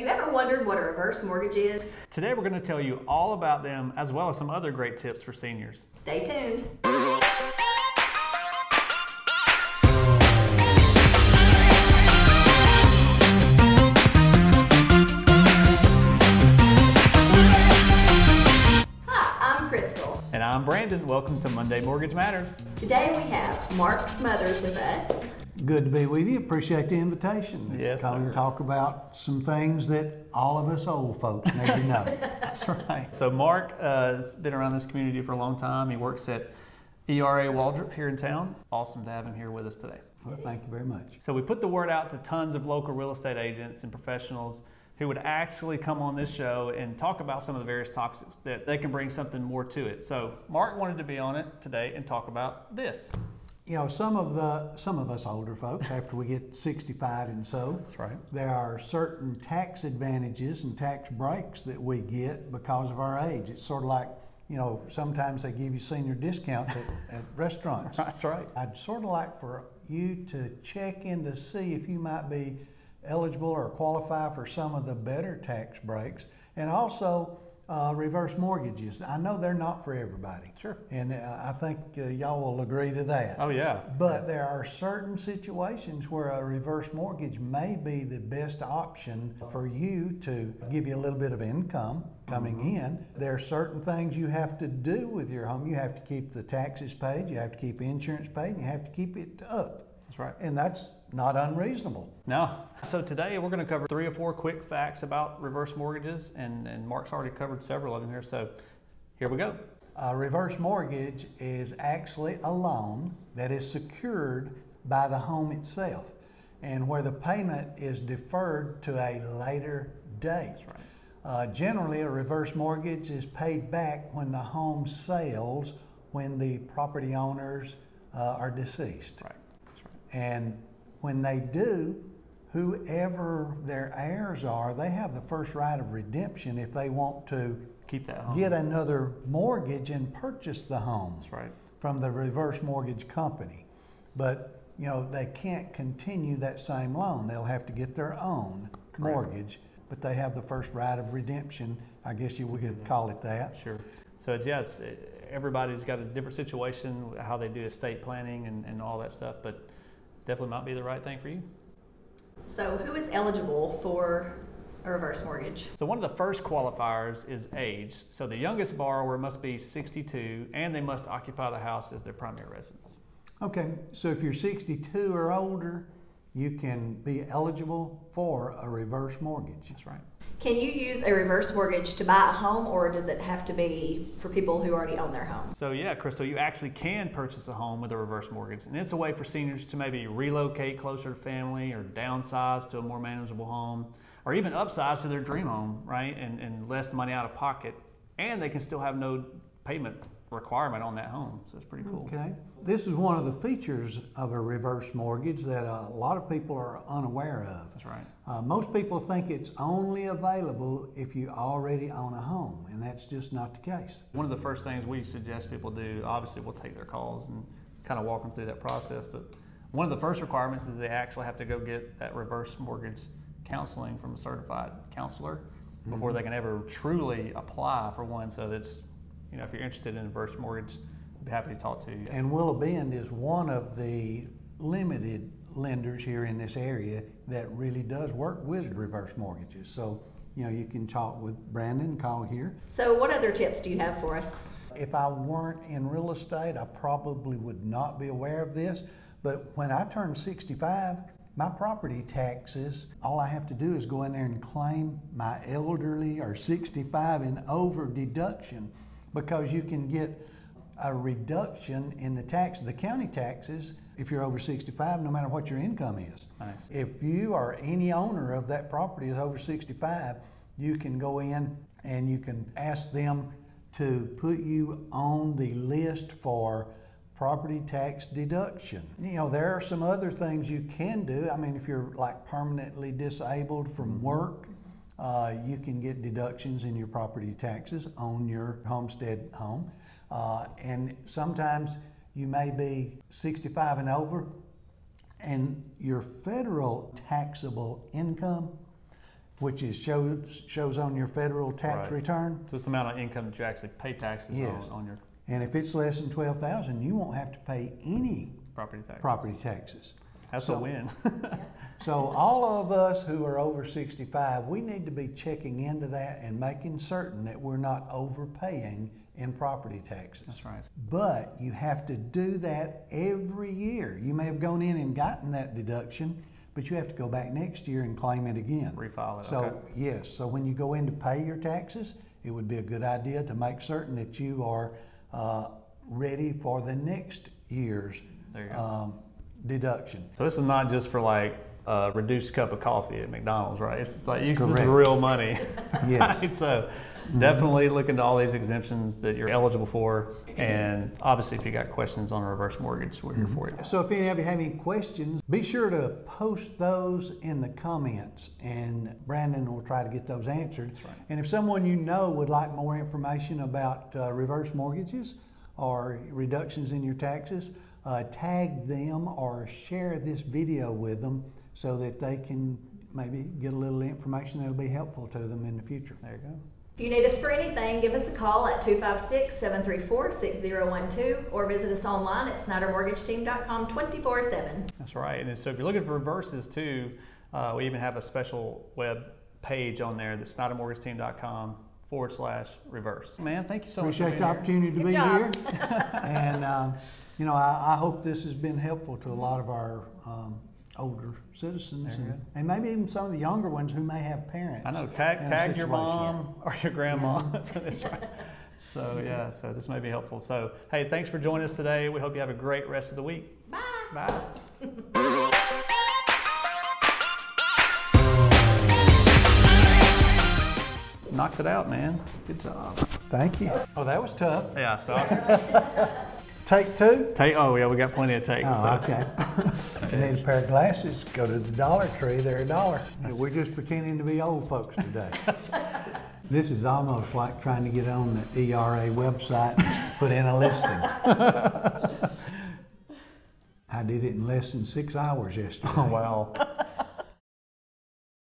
you ever wondered what a reverse mortgage is? Today we're going to tell you all about them as well as some other great tips for seniors. Stay tuned. Hi, I'm Crystal. And I'm Brandon. Welcome to Monday Mortgage Matters. Today we have Mark Smothers with us. Good to be with you. Appreciate the invitation. Yes, Come and talk about some things that all of us old folks need to know. That's right. So Mark has been around this community for a long time. He works at ERA Waldrop here in town. Awesome to have him here with us today. Well, thank you very much. So we put the word out to tons of local real estate agents and professionals who would actually come on this show and talk about some of the various topics that they can bring something more to it. So Mark wanted to be on it today and talk about this. You know, some of us older folks, after we get 65 and so, That's right. there are certain tax advantages and tax breaks that we get because of our age. It's sort of like, you know, sometimes they give you senior discounts at restaurants. That's right. I'd sort of like for you to check in to see if you might be eligible or qualify for some of the better tax breaks, and also reverse mortgages. I know they're not for everybody. Sure. And I think y'all will agree to that. Oh yeah. But there are certain situations where a reverse mortgage may be the best option for you to give you a little bit of income coming in. There are certain things you have to do with your home. You have to keep the taxes paid, you have to keep insurance paid, and you have to keep it up. That's right. And that's not unreasonable. No. So today we're going to cover 3 or 4 quick facts about reverse mortgages, and Mark's already covered several of them here, so here we go. A reverse mortgage is actually a loan that is secured by the home itself, and where the payment is deferred to a later date. That's right. Generally, a reverse mortgage is paid back when the home sells, when the property owners are deceased. Right. That's right. And when they do, whoever their heirs are, they have the first right of redemption if they want to Keep that home. get another mortgage and purchase the home That's right. from the reverse mortgage company. But you know, they can't continue that same loan. They'll have to get their own mortgage, but they have the first right of redemption. I guess you would call it that. Sure. So it's, everybody's got a different situation, how they do estate planning and all that stuff, but definitely might be the right thing for you. So who is eligible for a reverse mortgage? So one of the first qualifiers is age. So the youngest borrower must be 62 and they must occupy the house as their primary residence. Okay, so if you're 62 or older, you can be eligible for a reverse mortgage. That's right. Can you use a reverse mortgage to buy a home, or does it have to be for people who already own their home? So yeah, Crystal, you actually can purchase a home with a reverse mortgage, and it's a way for seniors to maybe relocate closer to family or downsize to a more manageable home, or even upsize to their dream home, right? And less money out of pocket, and they can still have no payment requirement on that home, so it's pretty cool. Okay. This is one of the features of a reverse mortgage that a lot of people are unaware of. That's right. Most people think it's only available if you already own a home, and that's just not the case. One of the first things we suggest people do, obviously we'll take their calls and kind of walk them through that process, but one of the first requirements is they actually have to go get that reverse mortgage counseling from a certified counselor before they can ever truly apply for one. So that's, you know, if you're interested in a reverse mortgage, I'd be happy to talk to you. And Willow Bend is one of the limited lenders here in this area that really does work with reverse mortgages. So, you know, you can talk with Brandon, call here. So what other tips do you have for us? If I weren't in real estate, I probably would not be aware of this, but when I turned 65, my property taxes, all I have to do is go in there and claim my elderly or 65 and over deduction, because you can get a reduction in the tax, the county taxes, if you're over 65, no matter what your income is. Nice. If you or any owner of that property is over 65, you can go in and you can ask them to put you on the list for property tax deduction. You know, there are some other things you can do. I mean, if you're like permanently disabled from work, you can get deductions in your property taxes on your homestead home. And sometimes you may be 65 and over, and your federal taxable income which is shows on your federal tax Right. return. Just the amount of income that you actually pay taxes Yes. on your And if it's less than 12,000, you won't have to pay any property taxes. property taxes. That's So- a win. So all of us who are over 65, we need to be checking into that and making certain that we're not overpaying in property taxes. That's right. But you have to do that every year. You may have gone in and gotten that deduction, but you have to go back next year and claim it again. Refile it, So, okay. yes, so when you go in to pay your taxes, it would be a good idea to make certain that you are ready for the next year's There you go. deduction. So this is not just for like a reduced cup of coffee at McDonald's, right? It's just like, this is Correct. real money. Yes. Right? So definitely look into all these exemptions that you're eligible for. And obviously if you got questions on a reverse mortgage, we're here for you. So if any of you have any questions, be sure to post those in the comments and Brandon will try to get those answered. That's right. And if someone you know would like more information about reverse mortgages or reductions in your taxes, tag them or share this video with them so that they can maybe get a little information that'll be helpful to them in the future. There you go. If you need us for anything, give us a call at 256-734-6012 or visit us online at snydermortgageteam.com 24/7. That's right. And so if you're looking for reverses too, we even have a special web page on there that's snydermortgageteam.com/reverse. Man, thank you so much. Appreciate the opportunity to Good be job. here. And, you know, I hope this has been helpful to a lot of our older citizens There you go. and maybe even some of the younger ones who may have parents. I know, in a tag your situation. mom or your grandma for this, right? So yeah, so this may be helpful. So hey, thanks for joining us today. We hope you have a great rest of the week. Bye. Bye. Knocked it out, man. Good job. Thank you. Oh, that was tough. Yeah, so Take two? oh yeah, we got plenty of takes. Oh, so. okay. If you need a pair of glasses, go to the Dollar Tree, they're $1. We're just pretending to be old folks today. This is almost like trying to get on the ERA website and put in a listing. I did it in less than 6 hours yesterday. Oh wow.